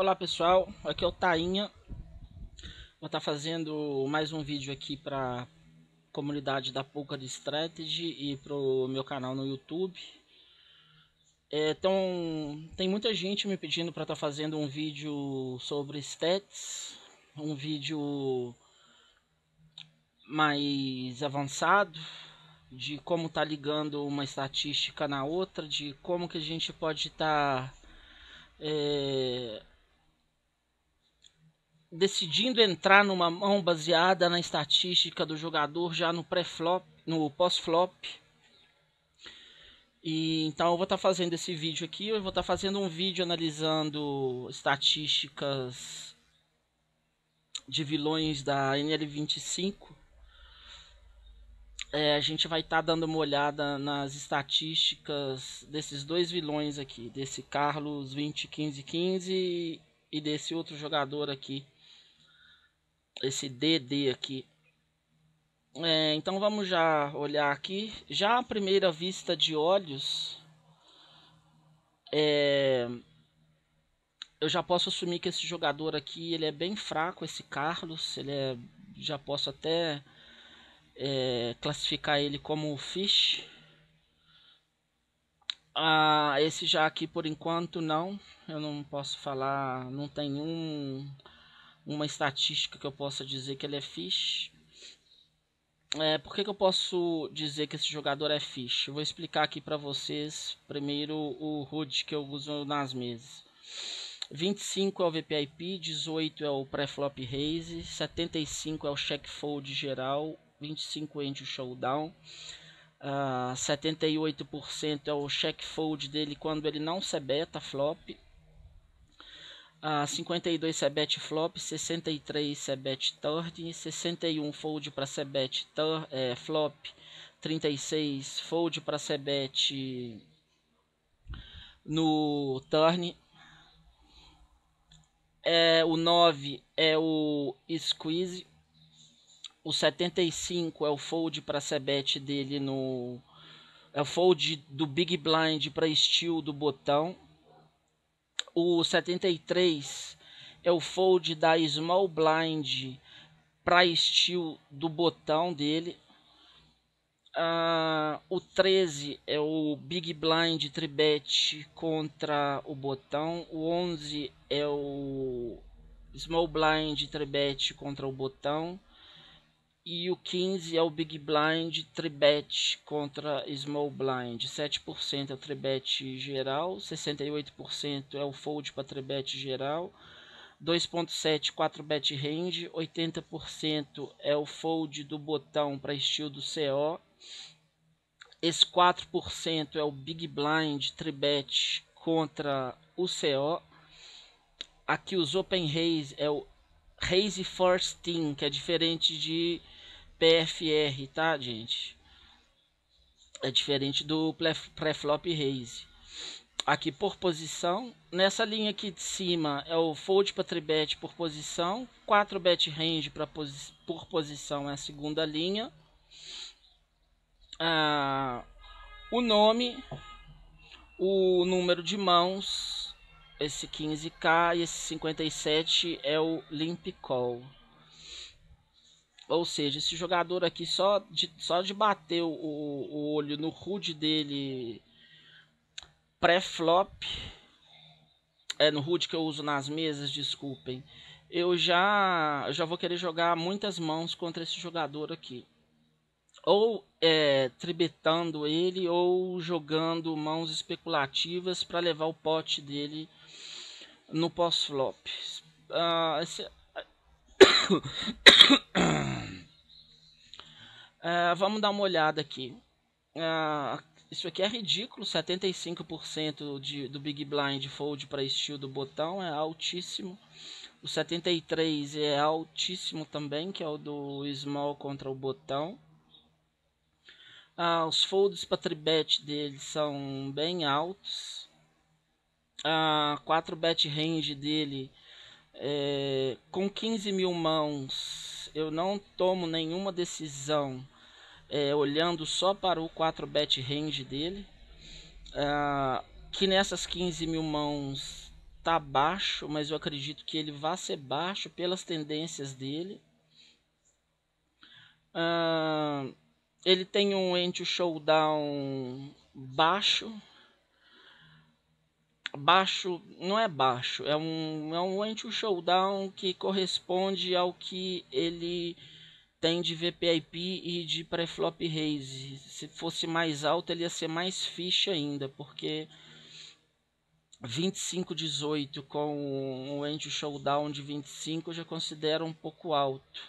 Olá pessoal, aqui é o Tainha. Vou estar fazendo mais um vídeo aqui para a comunidade da Poker Strategy e para o meu canal no YouTube. Então, tem muita gente me pedindo para estar fazendo um vídeo sobre stats, um vídeo mais avançado, de como tá ligando uma estatística na outra, de como que a gente pode estar decidindo entrar numa mão baseada na estatística do jogador já no pré-flop, no pós-flop. E então eu vou estar fazendo esse vídeo aqui, eu vou estar fazendo um vídeo analisando estatísticas de vilões da NL25. A gente vai estar dando uma olhada nas estatísticas desses dois vilões aqui, desse Carlos 201515 e desse outro jogador aqui, esse DD aqui. Então vamos já olhar aqui. Já à primeira vista de olhos, eu já posso assumir que esse jogador aqui ele é bem fraco, esse Carlos. Já posso até classificar ele como fish. Esse já aqui por enquanto não. Eu não posso falar, não tem uma estatística que eu possa dizer que ele é fish. Por que eu posso dizer que esse jogador é fish? Eu vou explicar aqui para vocês primeiro o HUD que eu uso nas mesas. 25 é o VPIP, 18 é o pré-flop raise, 75 é o check fold geral, 25 end o showdown, 78% é o check fold dele quando ele não se beta flop, 52 cebet flop, 63 cebet turn, 61 fold para cebet flop, 36 fold para cebet no turn. O 9 é o squeeze, o 75 é o fold para cebet dele é o fold do big blind para steal do botão. O 73 é o fold da small blind para steal do botão dele. O 13 é o big blind tribet contra o botão. O 11 é o small blind tribet contra o botão. E o 15 é o big blind tribet contra small blind. 7% é o tribet geral, 68% é o fold para tribet geral, 2.7 4 bet range, 80% é o fold do botão para estilo do CO. Esse 4% é o big blind tribet contra o CO. Aqui os open raise é o raise first team, que é diferente de PFR, tá, gente? É diferente do pré-flop raise. Aqui por posição, nessa linha aqui de cima é o fold para tribet por posição, 4 bet range por posição é a segunda linha. O nome, o número de mãos, esse 15k e esse 57 é o limp call. Ou seja, esse jogador aqui só de bater o olho no HUD dele pré-flop, no HUD que eu uso nas mesas, desculpem, eu já vou querer jogar muitas mãos contra esse jogador aqui. Ou tribetando ele, ou jogando mãos especulativas para levar o pote dele no pós-flop. Vamos dar uma olhada aqui. Isso aqui é ridículo, 75% do Big Blind Fold para estilo do botão, é altíssimo. O 73 é altíssimo também, que é o do Small contra o botão. Os folds para tribet dele são bem altos. 4 bet range dele, com 15 mil mãos, eu não tomo nenhuma decisão olhando só para o 4 bet range dele, que nessas 15 mil mãos tá baixo, mas eu acredito que ele vai ser baixo pelas tendências dele. Ele tem um Entry Showdown baixo. Baixo, não é baixo, é um Entry Showdown que corresponde ao que ele tem de VPIP e de pré-flop raise. Se fosse mais alto, ele ia ser mais ficha ainda, porque 25-18 com um Entry Showdown de 25 eu já considero um pouco alto.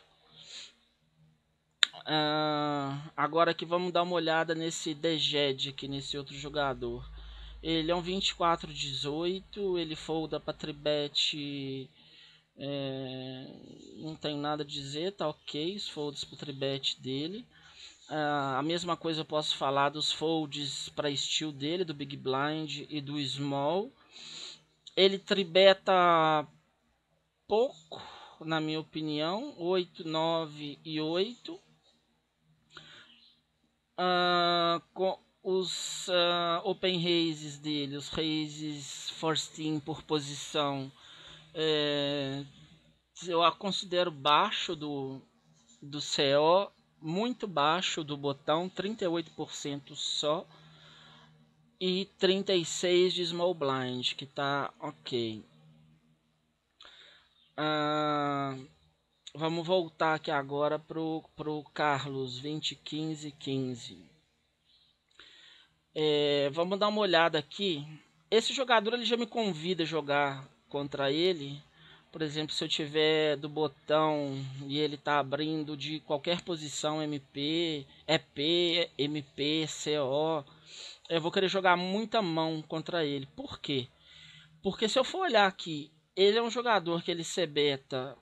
Agora aqui vamos dar uma olhada nesse Dejed aqui, nesse outro jogador. Ele é um 24-18, ele folda para tribet, não tem nada a dizer, tá ok, os folds para tribet dele. A mesma coisa eu posso falar dos folds para steel dele, do Big Blind e do Small. Ele tribeta pouco, na minha opinião, 8, 9 e 8. Com os open raises dele, os raises first team por posição, eu a considero baixo do CO, muito baixo do botão, 38% só, e 36% de small blind, que tá ok. Vamos voltar aqui agora pro Carlos 20-15-15. Vamos dar uma olhada aqui. Esse jogador ele já me convida a jogar contra ele. Por exemplo, se eu tiver do botão e ele tá abrindo de qualquer posição, MP, EP, MP, CO, eu vou querer jogar muita mão contra ele. Por quê? Porque se eu for olhar aqui, ele é um jogador que ele C-beta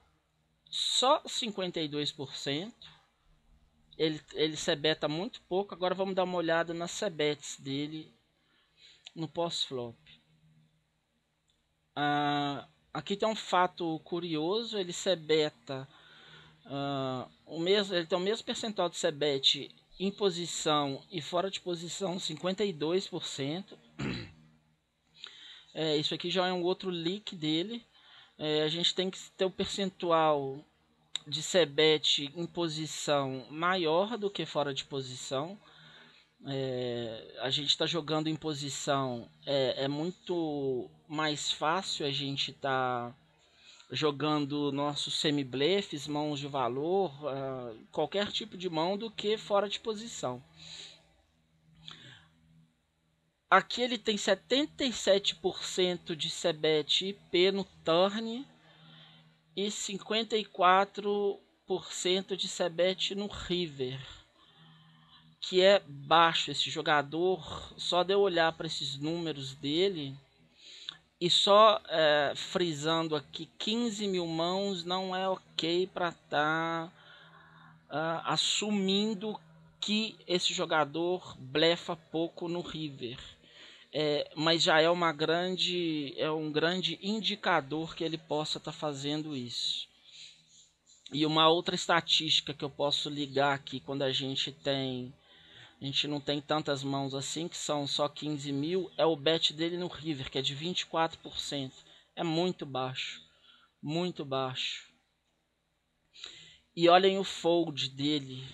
só 52%. Ele C-beta muito pouco. Agora vamos dar uma olhada nas C-bets dele no pós-flop. Aqui tem um fato curioso. Ele C-beta ele tem o mesmo percentual de C-bet em posição e fora de posição, 52%. Isso aqui já é um outro leak dele. A gente tem que ter o percentual de C-bet em posição maior do que fora de posição. A gente está jogando em posição, é muito mais fácil a gente tá jogando nossos semi-blefs, mãos de valor, qualquer tipo de mão, do que fora de posição. Aqui ele tem 77% de C-bet IP no turn e 54% de C-bet no river, que é baixo. Esse jogador, só de eu olhar para esses números dele, e só frisando aqui, 15 mil mãos não é ok para estar assumindo que esse jogador blefa pouco no river. Mas já é um grande indicador que ele possa estar fazendo isso. E uma outra estatística que eu posso ligar aqui, quando a gente não tem tantas mãos assim, que são só 15 mil, é o bet dele no river, que é de 24%. É muito baixo, muito baixo. E olhem o fold dele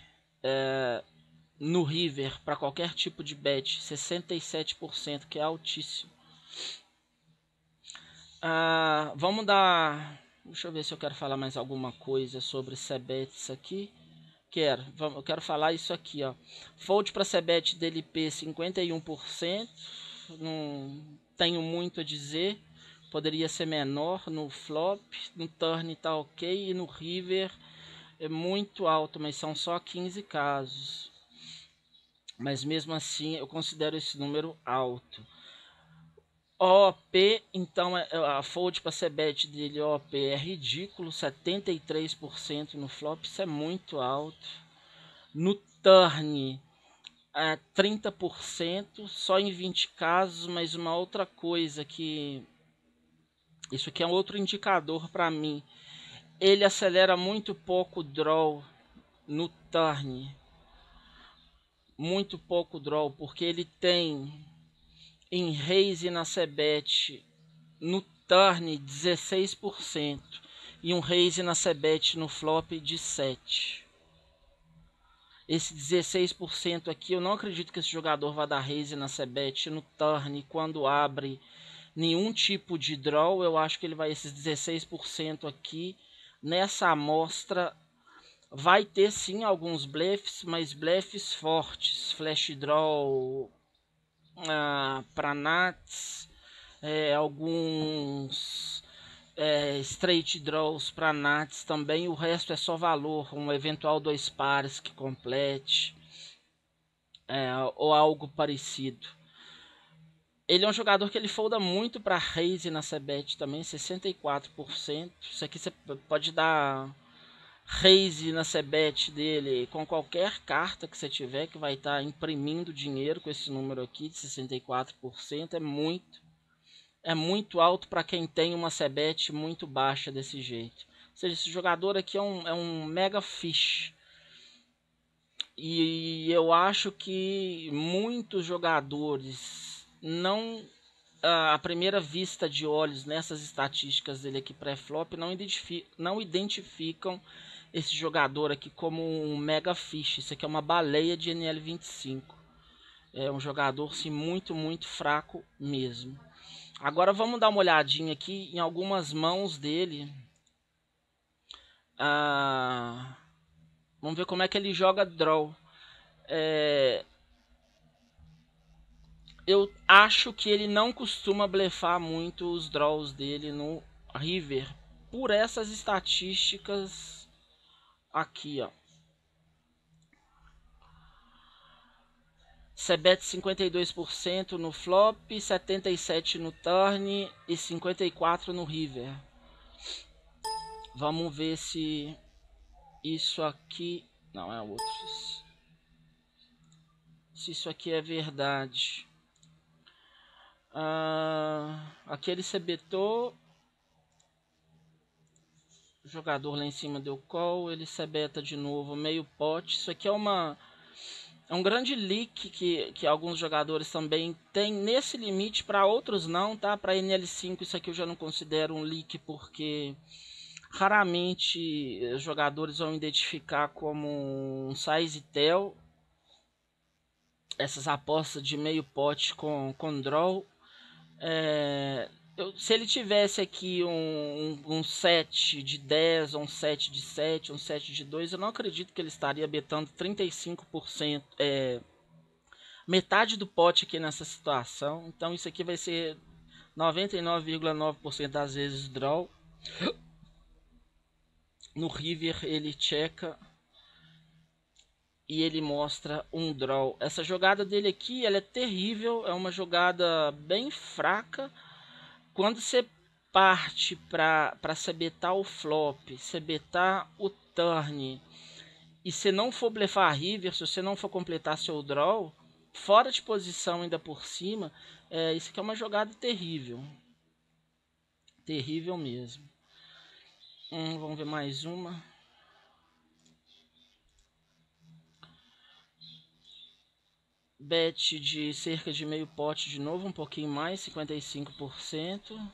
no river para qualquer tipo de bet, 67%, que é altíssimo. Vamos dar... Deixa eu ver se eu quero falar mais alguma coisa sobre C-bets aqui. Eu quero falar isso aqui, ó. Fold para C-bet DLP 51%. Não tenho muito a dizer. Poderia ser menor no flop. No turn tá ok. E no river é muito alto, mas são só 15 casos. Mas mesmo assim eu considero esse número alto. OP, então a fold para C-bet dele, OP, é ridículo, 73% no flop, isso é muito alto. No turn, 30%, só em 20 casos. Mas uma outra coisa que... Isso aqui é um outro indicador para mim. Ele acelera muito pouco o draw no turn. Muito pouco draw, porque ele tem em raise na C-bet no turn 16% e um raise na C-bet no flop de 7. Esse 16% aqui, eu não acredito que esse jogador vá dar raise na C-bet no turn quando abre nenhum tipo de draw. Eu acho que ele vai esses 16% aqui nessa amostra. Vai ter sim alguns blefs, mas blefs fortes, flash draw para nats, alguns straight draws para nats também. O resto é só valor, um eventual 2 pares que complete, ou algo parecido. Ele é um jogador que ele folda muito para raise na C-bet também, 64%. Isso aqui você pode dar raise na C-bet dele com qualquer carta que você tiver, que vai estar imprimindo dinheiro com esse número aqui de 64%. É muito alto para quem tem uma C-bet muito baixa desse jeito. Ou seja, esse jogador aqui é um mega fish. E eu acho que muitos jogadores não, à primeira vista de olhos nessas estatísticas dele aqui pré-flop, não identificam esse jogador aqui como um mega fish. Isso aqui é uma baleia de NL25. É um jogador sim, muito fraco mesmo. Agora vamos dar uma olhadinha aqui em algumas mãos dele. Vamos ver como é que ele joga draw. Eu acho que ele não costuma blefar muito os draws dele no river, por essas estatísticas aqui, ó. C-bet 52% no flop, 77% no turn e 54% no river. Vamos ver se isso aqui... Não, é outros. Se isso aqui é verdade. Aqui ele C-betou. O jogador lá em cima deu call. Ele C-beta de novo, meio pote. Isso aqui é um grande leak que alguns jogadores também têm nesse limite, para outros não, tá? Para NL5 isso aqui eu já não considero um leak, porque raramente os jogadores vão identificar como um size tell essas apostas de meio pote com draw. Se ele tivesse aqui um set de 10, um set de 7, um set de 2, eu não acredito que ele estaria betando 35%, metade do pote aqui nessa situação. Então isso aqui vai ser 99,9% das vezes draw. No river ele checa e ele mostra um draw. Essa jogada dele aqui, ela é terrível, é uma jogada bem fraca. Quando você parte para C-betar o flop, C-betar o turn, e se não for blefar river, se você não for completar seu draw, fora de posição ainda por cima, isso aqui é uma jogada terrível. Terrível mesmo. Vamos ver mais uma. Bet de cerca de meio pote de novo, um pouquinho mais, 55%.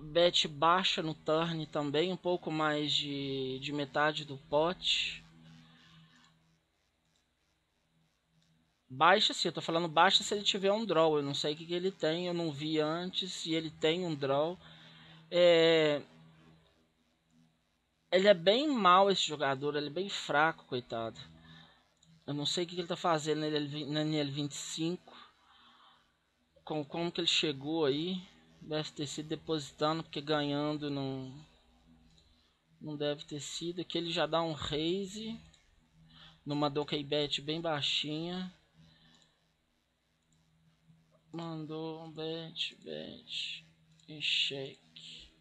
Bet baixa no turn também, um pouco mais de metade do pote. Baixa sim, eu tô falando baixa se ele tiver um draw. Eu não sei o que ele tem, eu não vi antes se ele tem um draw. Ele é bem mal esse jogador, ele é bem fraco, coitado. Eu não sei o que ele tá fazendo na NL25. Como que ele chegou aí. Deve ter sido depositando, porque ganhando não deve ter sido. Aqui ele já dá um raise numa Dokey Bet bem baixinha. Mandou um bet e cheque.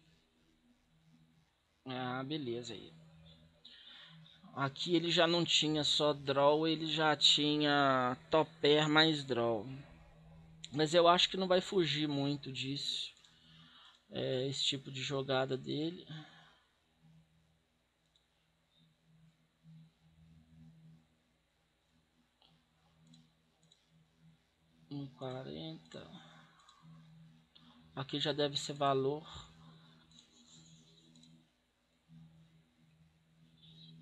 Beleza aí. Aqui ele já não tinha só draw, ele já tinha top pair mais draw. Mas eu acho que não vai fugir muito disso. Esse tipo de jogada dele. Um 40. Aqui já deve ser valor.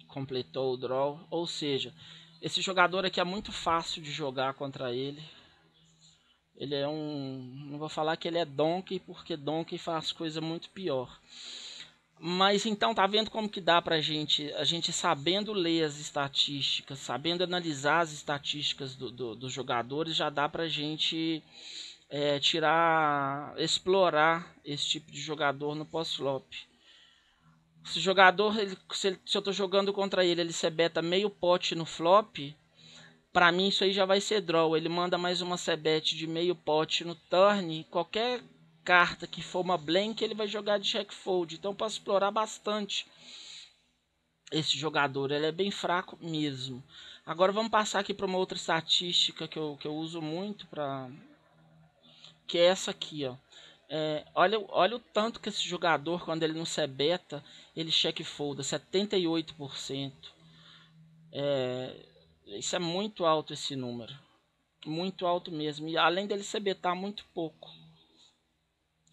Completou o draw. Ou seja, esse jogador aqui é muito fácil de jogar contra ele. Ele é um... Não vou falar que ele é Donkey, porque Donkey faz coisa muito pior. Mas então tá vendo como que dá pra gente, a gente sabendo ler as estatísticas, sabendo analisar as estatísticas dos jogadores, já dá pra gente explorar esse tipo de jogador no pós-flop. Se o jogador, se eu tô jogando contra ele, ele cebeta meio pote no flop, pra mim isso aí já vai ser draw. Ele manda mais uma cebete de meio pote no turn, qualquer carta que for uma blank, ele vai jogar de check fold. Então posso explorar bastante esse jogador, ele é bem fraco mesmo. Agora vamos passar aqui para uma outra estatística que eu uso muito, que é essa aqui, ó. Olha o tanto que esse jogador, quando ele não se beta, ele check folda, 78%. Isso é muito alto esse número. Muito alto mesmo. E além dele se betar muito pouco.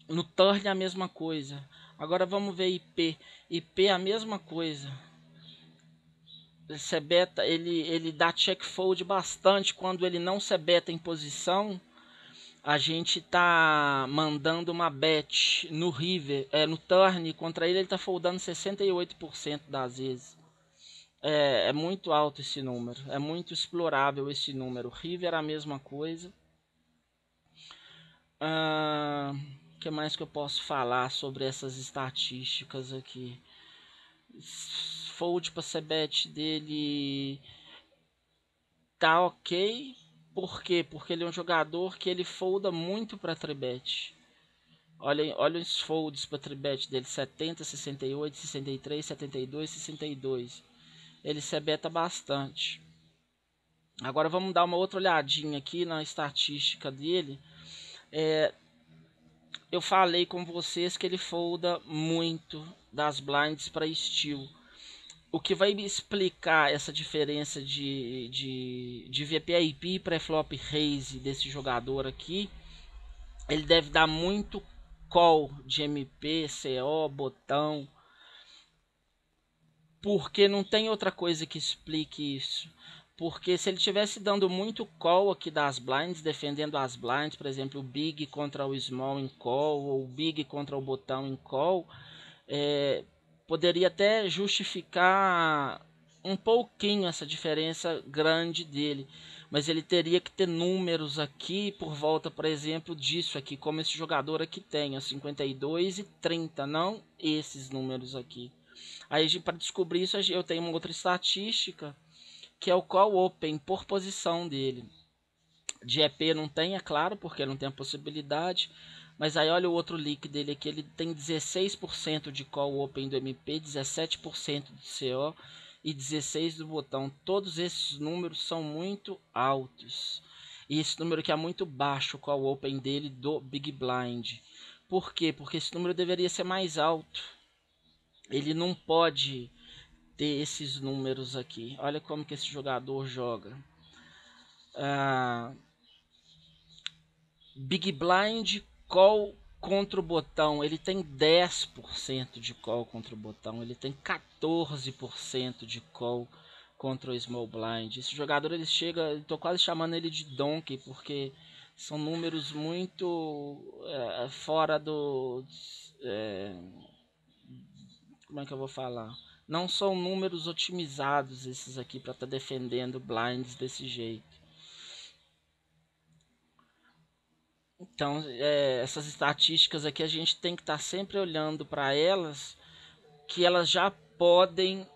No turn é a mesma coisa. Agora vamos ver IP. IP é a mesma coisa. Se beta, ele dá check fold bastante quando ele não se beta em posição. A gente tá mandando uma bet no river, no turn contra ele tá foldando 68% das vezes. É muito alto esse número, é muito explorável esse número. River é a mesma coisa. O que mais que eu posso falar sobre essas estatísticas aqui? Fold para c-bet dele tá ok. Por quê? Porque ele é um jogador que ele folda muito para tribet. Olha os folds para tribet dele: 70, 68, 63, 72, 62. Ele se beta bastante. Agora vamos dar uma outra olhadinha aqui na estatística dele. Eu falei com vocês que ele folda muito das blinds para steel. O que vai me explicar essa diferença de VPIP e pré-flop raise desse jogador aqui, ele deve dar muito call de MP, CO, botão, porque não tem outra coisa que explique isso. Porque se ele tivesse dando muito call aqui das blinds, defendendo as blinds, por exemplo, o big contra o small em call, ou o big contra o botão em call, poderia até justificar um pouquinho essa diferença grande dele. Mas ele teria que ter números aqui por volta, por exemplo, disso aqui, como esse jogador aqui tem, 52 e 30, não esses números aqui. Aí para descobrir isso eu tenho uma outra estatística, que é o call open por posição dele. De EP não tem, é claro, porque não tem a possibilidade. Mas aí olha o outro leak dele aqui, ele tem 16% de call open do MP, 17% do CO e 16% do botão. Todos esses números são muito altos. E esse número aqui é muito baixo, o call open dele do Big Blind. Por quê? Porque esse número deveria ser mais alto. Ele não pode ter esses números aqui. Olha como que esse jogador joga. Big Blind call contra o botão, ele tem 10% de call contra o botão, ele tem 14% de call contra o small blind. Esse jogador, ele chega, estou quase chamando ele de donkey, porque são números muito fora do... como é que eu vou falar? Não são números otimizados esses aqui para estar defendendo blinds desse jeito. Então, essas estatísticas aqui a gente tem que estar sempre olhando para elas, que elas já podem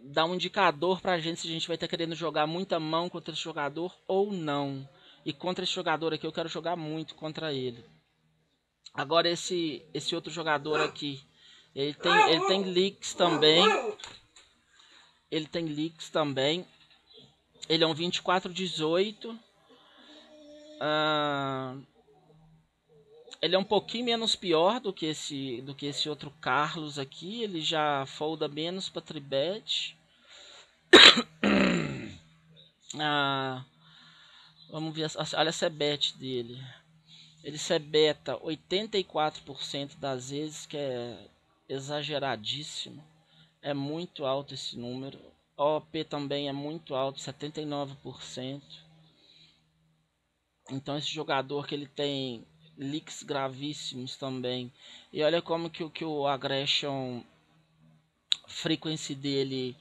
dar um indicador para a gente se a gente vai estar querendo jogar muita mão contra esse jogador ou não. E contra esse jogador aqui eu quero jogar muito contra ele. Agora esse outro jogador aqui, ele tem leaks também. Ele tem leaks também. Ele é um 24-18. Ele é um pouquinho menos pior do que esse outro Carlos aqui. Ele já folda menos para tribet. Vamos ver, olha a c-bet dele. Ele se beta 84% das vezes, que é exageradíssimo. É muito alto esse número. OP também é muito alto, 79%. Então esse jogador que ele tem leaks gravíssimos também. E olha como que o aggression frequency dele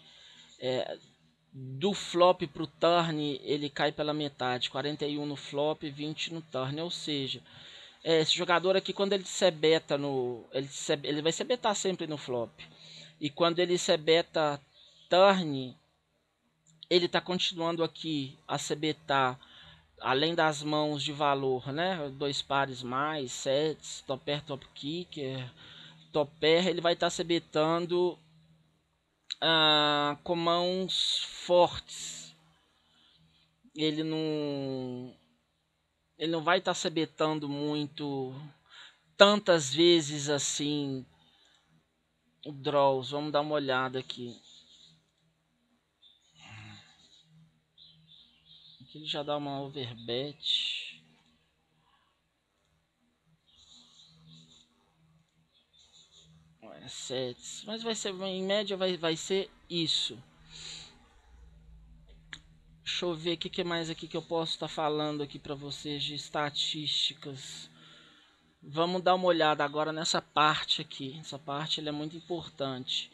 do flop pro turn ele cai pela metade, 41 no flop, 20 no turn, ou seja, esse jogador aqui quando ele se beta no ele vai se betar sempre no flop. E quando ele se beta turn, ele está continuando aqui a se betar além das mãos de valor, né? Dois pares mais, sets, top pair, top kicker, top pair, ele vai estar se betando com mãos fortes. Ele não vai estar se betando muito tantas vezes assim draws. Vamos dar uma olhada aqui. Aqui ele já dá uma overbet. Sets, mas vai ser em média vai ser isso. Deixa eu ver o que mais aqui que eu posso estar falando aqui para vocês de estatísticas. Vamos dar uma olhada agora nessa parte aqui. Essa parte é muito importante.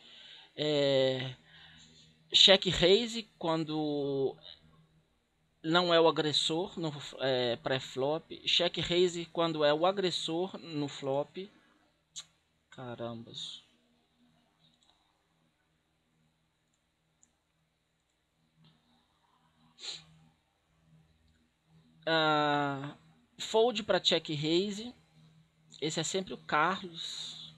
Check raise quando não é o agressor no pré-flop. Check raise quando é o agressor no flop. Carambas. Fold para check raise. Esse é sempre o Carlos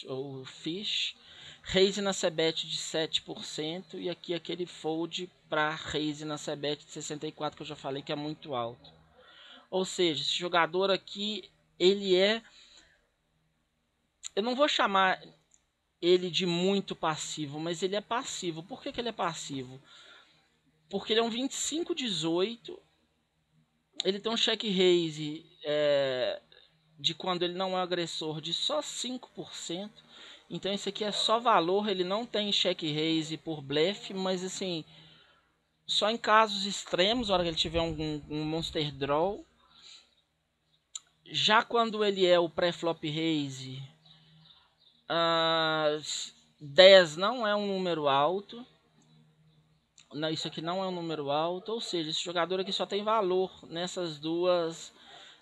ou o Fish. Raise na Cebet de 7%. E aqui aquele fold para raise na Cebet de 64%, que eu já falei que é muito alto. Ou seja, esse jogador aqui, ele é... Eu não vou chamar ele de muito passivo, mas ele é passivo. Por que ele é passivo? Porque ele é um 25-18. Ele tem um check raise de quando ele não é agressor de só 5%. Então esse aqui é só valor, ele não tem check raise por blefe, mas assim, só em casos extremos, na hora que ele tiver um monster draw. Já quando ele é o pré-flop raise, 10 não é um número alto. Não, isso aqui não é um número alto, ou seja, esse jogador aqui só tem valor nessas duas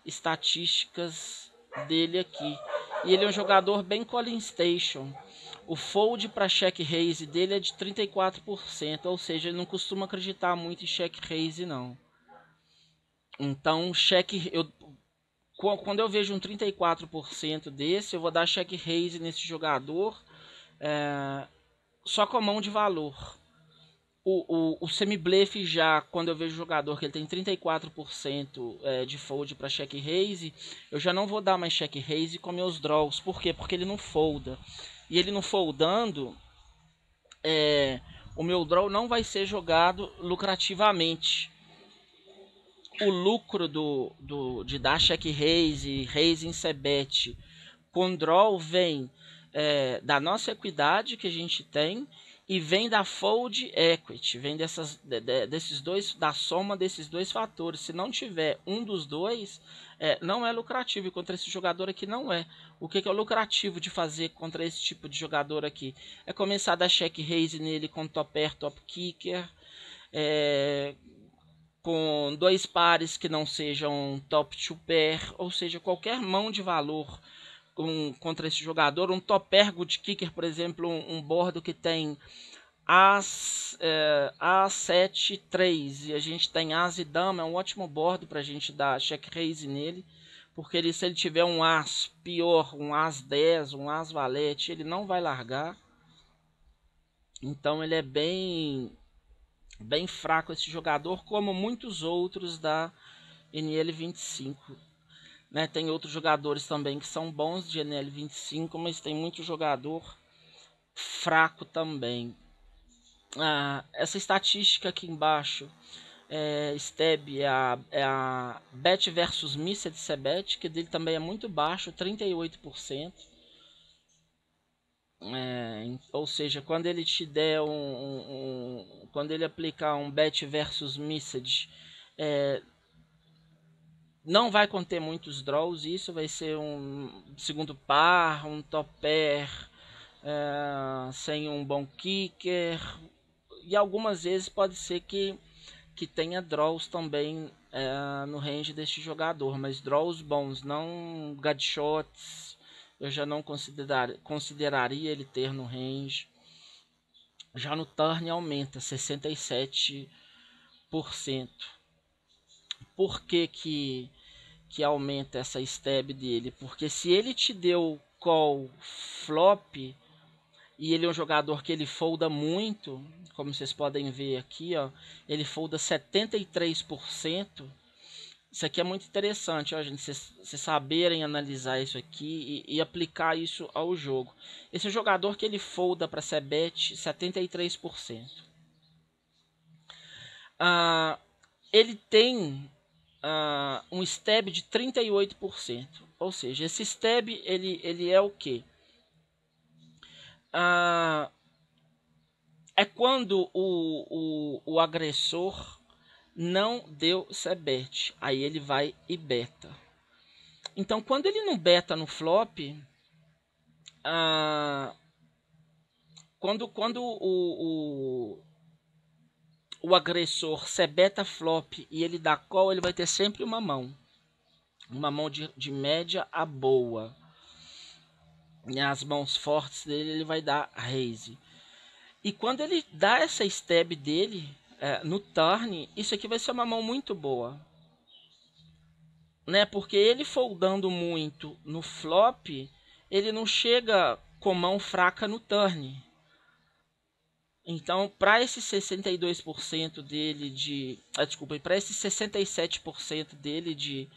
estatísticas dele aqui. E ele é um jogador bem Colin Station. O fold para check raise dele é de 34%, ou seja, ele não costuma acreditar muito em check raise não. Então, quando eu vejo um 34% desse, eu vou dar check raise nesse jogador só com a mão de valor. O semi-blefe já, quando eu vejo o jogador que ele tem 34% de fold para check raise, eu já não vou dar mais check raise com meus draws. Por quê? Porque ele não folda. E ele não foldando, o meu draw não vai ser jogado lucrativamente. O lucro de dar check raise, raise em Cebet com draw vem da nossa equidade que a gente tem e vem da fold equity, vem desses dois, da soma desses dois fatores. Se não tiver um dos dois, não é lucrativo. E contra esse jogador aqui não é. O que é lucrativo de fazer contra esse tipo de jogador aqui? É começar a dar check raise nele com top pair, top kicker, com dois pares que não sejam top two pair, ou seja, qualquer mão de valor contra esse jogador. Um top pair good kicker, por exemplo, um bordo que tem A7, 3 e a gente tem As e Dama, é um ótimo bordo para a gente dar check raise nele, porque se ele tiver um As pior, um As 10, um As valete, ele não vai largar. Então ele é bem fraco esse jogador, como muitos outros da NL25. Né? Tem outros jogadores também que são bons de NL25, mas tem muito jogador fraco também. Essa estatística aqui embaixo stab é a bet versus missed cbet, que dele também é muito baixo, 38%. Ou seja, quando ele te der quando ele aplicar um bet versus missed, não vai conter muitos draws. Isso vai ser um segundo par, um top pair, sem um bom kicker, e algumas vezes pode ser que tenha draws também no range deste jogador, mas draws bons, não gutshots. Eu já não consideraria ele ter no range. Já no turn aumenta 67%. Por que aumenta essa stab dele? Porque se ele te deu call flop e ele é um jogador que ele folda muito, como vocês podem ver aqui, ó, ele folda 73%. Isso aqui é muito interessante, ó, gente, vocês saberem analisar isso aqui e aplicar isso ao jogo. Esse é um jogador que ele folda para cbet 73%. Ele tem um stab de 38%. Ou seja, esse stab ele é o que? É quando o agressor não deu cbet, aí ele vai e beta. Então, quando ele não beta no flop, quando o agressor cbeta flop e ele dá call, ele vai ter sempre uma mão de média a boa. E as mãos fortes dele ele vai dar raise. E quando ele dá essa stab dele no turn, isso aqui vai ser uma mão muito boa, né? Porque ele foldando muito no flop, ele não chega com mão fraca no turn. Então, para esse 62% dele para esse 67% dele de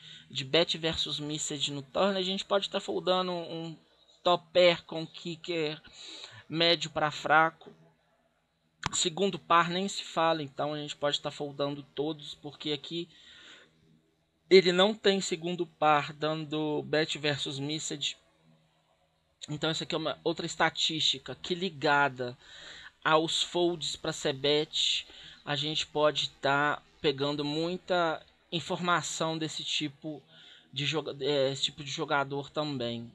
bet versus missed no turn, a gente pode estar foldando um top pair com kicker médio para fraco. Segundo par nem se fala, então a gente pode estar foldando todos, porque aqui ele não tem segundo par dando bet versus missed. Então essa aqui é uma outra estatística que, ligada aos folds para cbet, a gente pode estar pegando muita informação desse tipo de jogador também.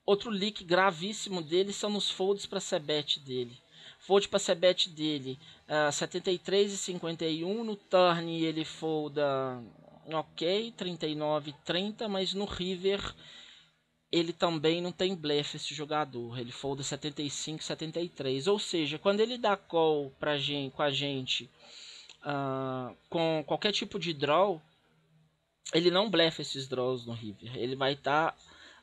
Outro leak gravíssimo dele são nos folds para cbet dele. Fold para cbet dele 73,51. No turn ele folda ok, 39,30, mas no river ele também não tem blefe, esse jogador. Ele folda 75, 73. Ou seja, quando ele dá call com a gente com qualquer tipo de draw, ele não blefa esses draws no river. Ele vai estar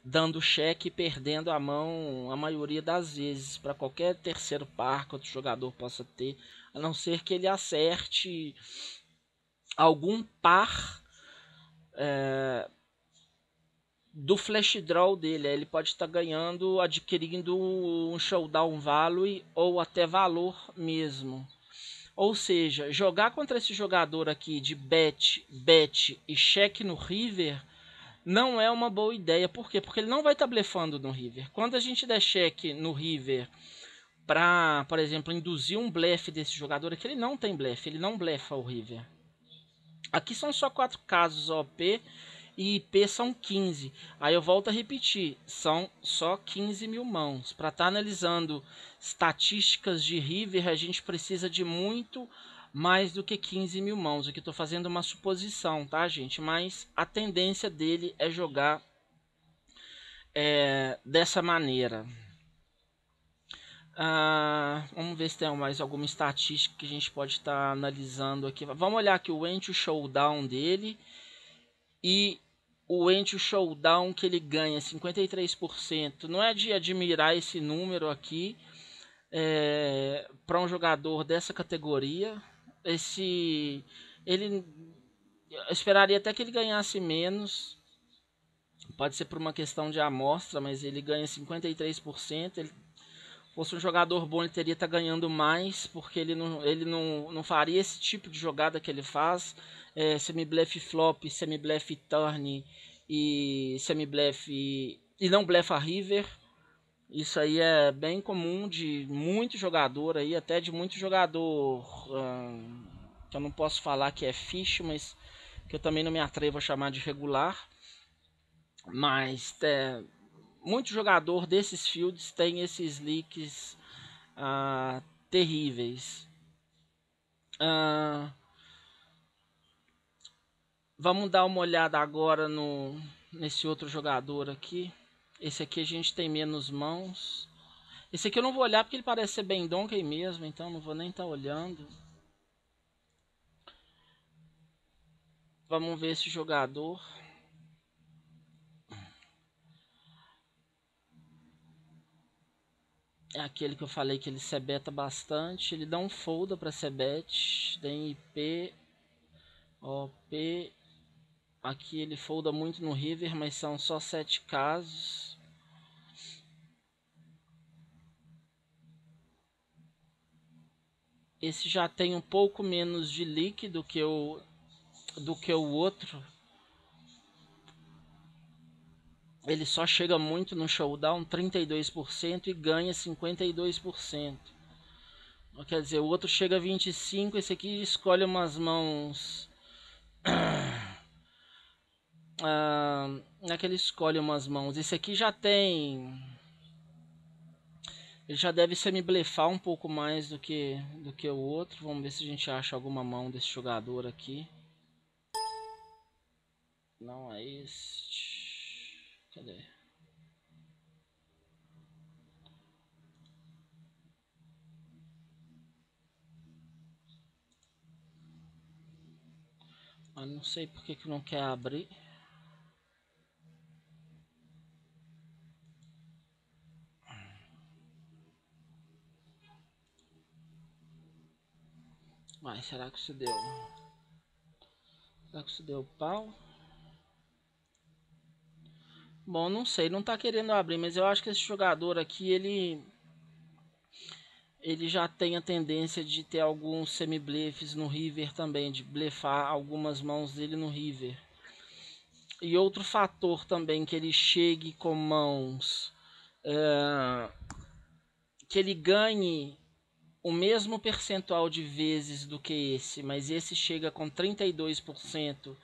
dando cheque e perdendo a mão a maioria das vezes para qualquer terceiro par que outro jogador possa ter, a não ser que ele acerte algum par do flash draw dele. Ele pode estar ganhando, adquirindo um showdown value ou até valor mesmo. Ou seja, jogar contra esse jogador aqui de bet e cheque no river não é uma boa ideia. Por quê? Porque ele não vai estar blefando no river. Quando a gente der cheque no river para, por exemplo, induzir um blefe desse jogador aqui, ele não tem blefe, ele não blefa o river. Aqui são só 4 casos OP e IP são 15. Aí eu volto a repetir, são só 15 mil mãos. Para estar analisando estatísticas de river, a gente precisa de muito mais do que 15 mil mãos. Aqui estou fazendo uma suposição, tá, gente? Mas a tendência dele é jogar dessa maneira. Vamos ver se tem mais alguma estatística que a gente pode estar analisando aqui. Vamos olhar aqui o Entry Showdown dele e o Entry Showdown que ele ganha 53%. Não é de admirar esse número aqui para um jogador dessa categoria. Eu esperaria até que ele ganhasse menos. Pode ser por uma questão de amostra, mas ele ganha 53%. Ele Fosse um jogador bom, ele teria estar ganhando mais, porque ele não faria esse tipo de jogada que ele faz. Semi-blefe flop, semi-blefe turn e semi-blefe e não blefa river. Isso aí é bem comum de muito jogador aí, até de muito jogador que eu não posso falar que é fish, mas que eu também não me atrevo a chamar de regular. Mas muito jogador desses fields tem esses leaks terríveis. Vamos dar uma olhada agora nesse outro jogador aqui. Esse aqui a gente tem menos mãos. Esse aqui eu não vou olhar porque ele parece ser bem donkey mesmo, então não vou nem estar olhando. Vamos ver esse jogador. É aquele que eu falei que ele sebeta bastante. Ele dá um folda para sebet. Tem IP, OP. Aqui ele folda muito no river, mas são só 7 casos. Esse já tem um pouco menos de leak do que o outro. Ele só chega muito no showdown, 32%, e ganha 52%. Quer dizer, o outro chega a 25%, esse aqui escolhe umas mãos... não é que ele escolhe umas mãos. Esse aqui já tem... Ele já deve semi-blefar um pouco mais do que o outro. Vamos ver se a gente acha alguma mão desse jogador aqui. Não é este. Cadê? Mas não sei porque que não quer abrir. Mas será que isso deu? Será que isso deu pau? Bom, não sei, não tá querendo abrir, mas eu acho que esse jogador aqui, ele já tem a tendência de ter alguns semi-blefs no river também, de blefar algumas mãos dele no river. E outro fator também que ele chegue com mãos que ele ganhe o mesmo percentual de vezes do que esse, mas esse chega com 32%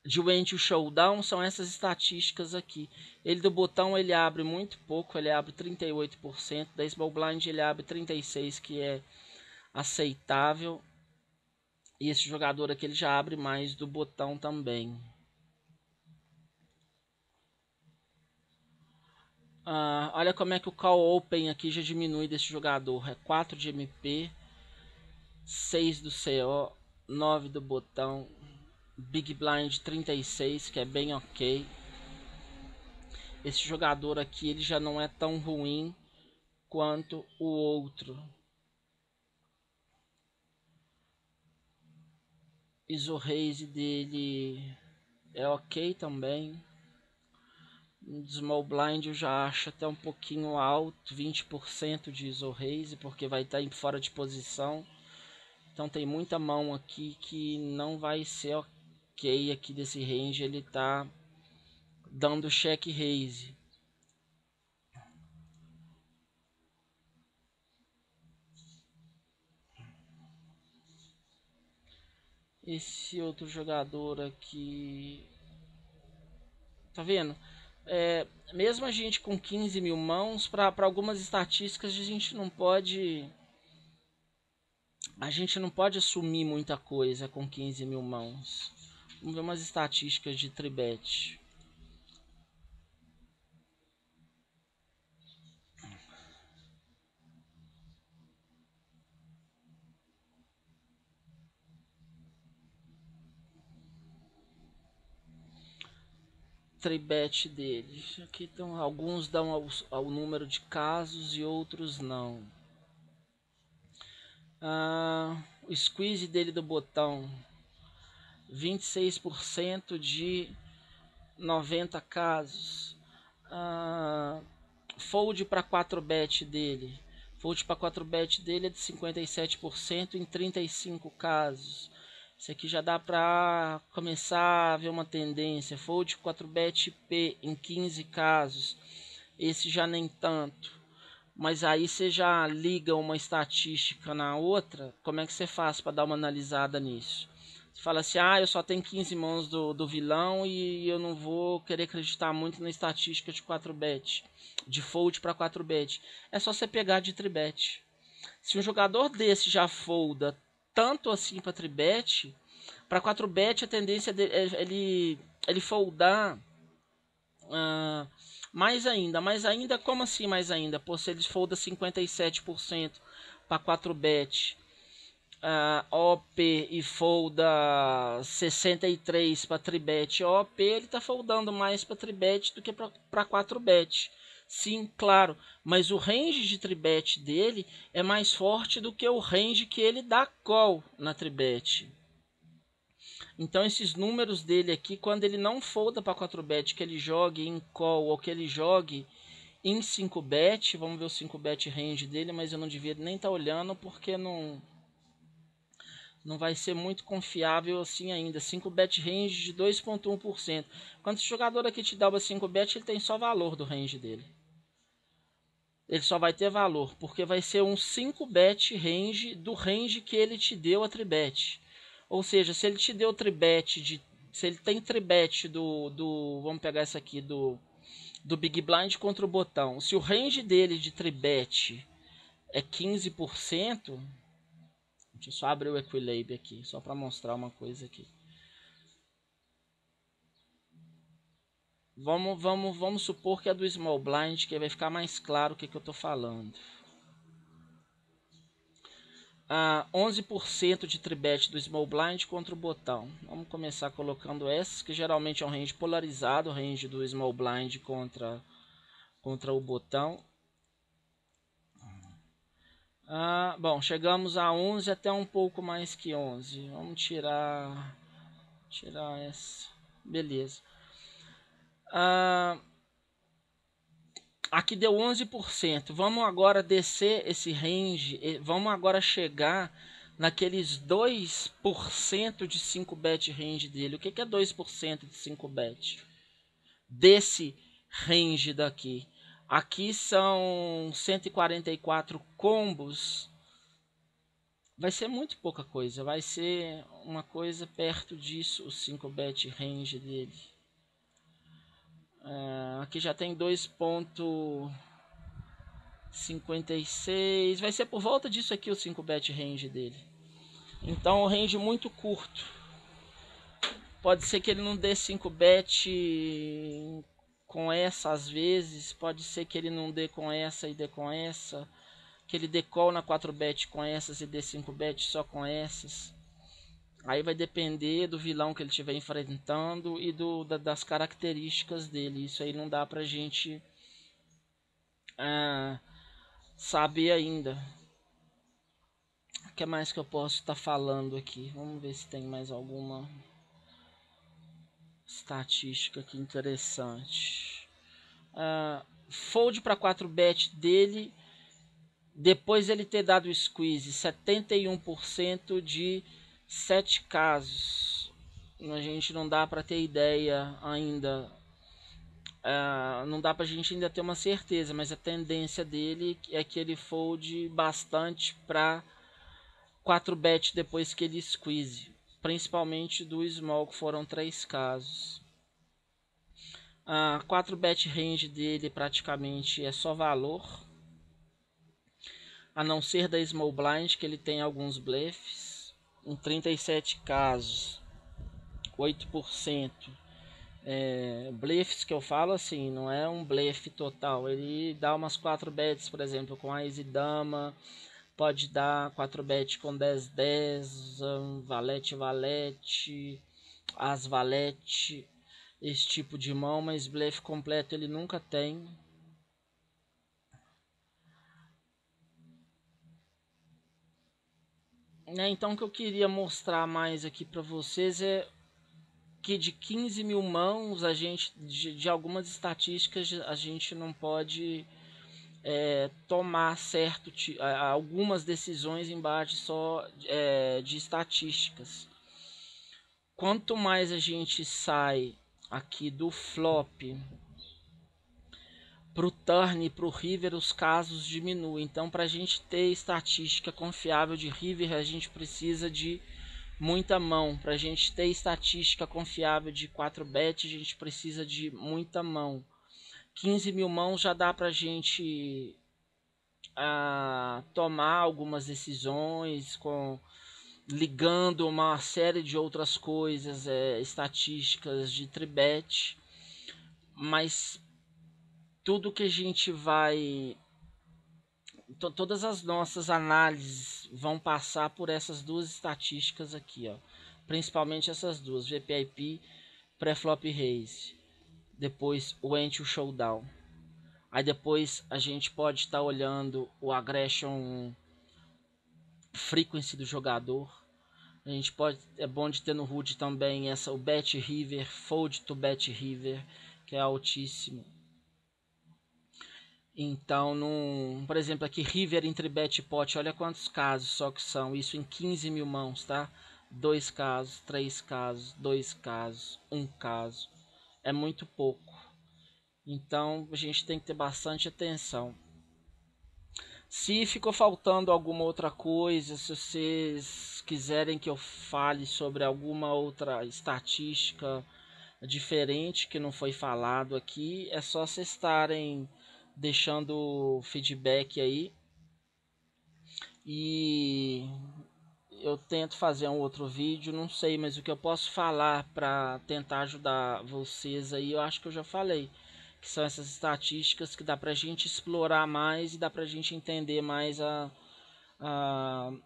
de win to showdown, são essas estatísticas aqui. Ele do botão ele abre muito pouco, ele abre 38%, da small blind ele abre 36%, que é aceitável. E esse jogador aqui ele já abre mais do botão também. Olha como é que o call open aqui já diminui desse jogador. É 4 de MP, 6 do CO, 9 do botão, Big Blind 36, que é bem ok. Esse jogador aqui ele já não é tão ruim quanto o outro. ISO raise dele é ok também. Small blind eu já acho até um pouquinho alto, 20% de ISO raise, porque vai estar em fora de posição. Então tem muita mão aqui que não vai ser ok aqui desse range, ele tá dando check raise. Esse outro jogador aqui, tá vendo? Mesmo a gente com 15 mil mãos, para algumas estatísticas a gente não pode assumir muita coisa com 15 mil mãos. Vamos ver umas estatísticas de tribet. Tribet deles. Aqui estão, alguns dão ao número de casos e outros não. O squeeze dele do botão, 26% de 90 casos. fold para 4 bet dele. Fold para 4 bet dele é de 57% em 35 casos. Isso aqui já dá para começar a ver uma tendência. Fold 4 bet P em 15 casos. Esse já nem tanto. Mas aí você já liga uma estatística na outra. Como é que você faz para dar uma analisada nisso? Você fala assim, eu só tenho 15 mãos do vilão e eu não vou querer acreditar muito na estatística de 4 bet. De fold para 4 bet. É só você pegar de tribet. Se um jogador desse já folda tanto assim para tribet, para 4 bet a tendência dele é ele foldar mais ainda, como assim mais ainda? Pô, se ele folda 57% para 4 bet, OP e folda 63 para tribet, OP ele tá foldando mais para tribet do que para 4 bet. Sim, claro, mas o range de tribet dele é mais forte do que o range que ele dá call na tribet. Então esses números dele aqui, quando ele não folda para 4 bet, que ele jogue em call ou que ele jogue em 5 bet, vamos ver o 5 bet range dele, mas eu não devia nem estar olhando porque não vai ser muito confiável assim ainda. 5 bet range de 2.1%. Quando esse jogador aqui te dá 5 bet, ele tem só valor do range dele. Ele só vai ter valor, porque vai ser um 5 bet range do range que ele te deu a tribet. Ou seja, se ele te deu tribet de, se ele tem tribet vamos pegar essa aqui do Big Blind contra o botão. Se o range dele de tribet é 15%, deixa eu só abrir o Equilab aqui, só para mostrar uma coisa aqui. Vamos supor que é do Small Blind, que vai ficar mais claro o que eu estou falando. 11% de tribet do Small Blind contra o botão. Vamos começar colocando essas, que geralmente é um range polarizado, o range do Small Blind contra o botão. Bom, chegamos a 11 até um pouco mais que 11. Vamos tirar essa. Beleza. Aqui deu 11%. Vamos agora descer esse range. Vamos agora chegar naqueles 2% de 5 bet range dele. O que é 2% de 5 bet? Desse range daqui. Aqui são 144 combos. Vai ser muito pouca coisa. Vai ser uma coisa perto disso, o 5 bet range dele. Aqui já tem 2.56. Vai ser por volta disso aqui o 5 bet range dele. Então, o range muito curto. Pode ser que ele não dê 5 bet com essa às vezes. Pode ser que ele não dê com essa e dê com essa. Que ele dê call na 4 bet com essas e dê 5 bet só com essas. Aí vai depender do vilão que ele estiver enfrentando e das características dele. Isso aí não dá pra gente saber ainda. O que mais que eu posso estar falando aqui? Vamos ver se tem mais alguma estatística aqui interessante. Fold para 4 bet dele, depois ele ter dado squeeze, 71% de 7 casos. A gente não dá para ter ideia ainda. Não dá pra gente ainda ter uma certeza, mas a tendência dele é que ele fold bastante para 4 bet depois que ele squeeze, principalmente do small, que foram 3 casos. 4 bet range dele praticamente é só valor, a não ser da small blind, que ele tem alguns bleffs. Em 37 casos, 8%. Blefs que eu falo assim, não é um blefe total. Ele dá umas 4 bets, por exemplo, com Ás e Dama. Pode dar 4 bets com 10-10, valete, valete, as valete, esse tipo de mão, mas blefe completo ele nunca tem. Então o que eu queria mostrar mais aqui para vocês é que de 15 mil mãos, a gente, de algumas estatísticas, a gente não pode tomar algumas decisões em base só de estatísticas. Quanto mais a gente sai aqui do flop pro turn e pro river, os casos diminuem. Então, para a gente ter estatística confiável de river, a gente precisa de muita mão. Para a gente ter estatística confiável de 4bet, a gente precisa de muita mão. 15 mil mãos já dá para a gente tomar algumas decisões ligando uma série de outras coisas, estatísticas de tribet, mas tudo que a gente vai, todas as nossas análises vão passar por essas duas estatísticas aqui, ó, principalmente essas duas, VPIP, pré-flop raise, depois o ante showdown. Aí depois a gente pode estar olhando o aggression frequency do jogador. A gente é bom de ter no HUD também o bet river, fold to bet river, que é altíssimo. Então, por exemplo, aqui river entre bet e pot, olha quantos casos só que são, isso em 15 mil mãos, tá? 2 casos, 3 casos, 2 casos, 1 caso, é muito pouco. Então, a gente tem que ter bastante atenção. Se ficou faltando alguma outra coisa, se vocês quiserem que eu fale sobre alguma outra estatística diferente que não foi falado aqui, é só vocês estarem deixando feedback aí. E eu tento fazer um outro vídeo, não sei, mas o que eu posso falar para tentar ajudar vocês aí, eu acho que eu já falei. Que são essas estatísticas que dá pra gente explorar mais e dá pra gente entender mais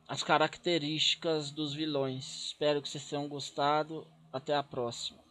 as características dos vilões. Espero que vocês tenham gostado. Até a próxima.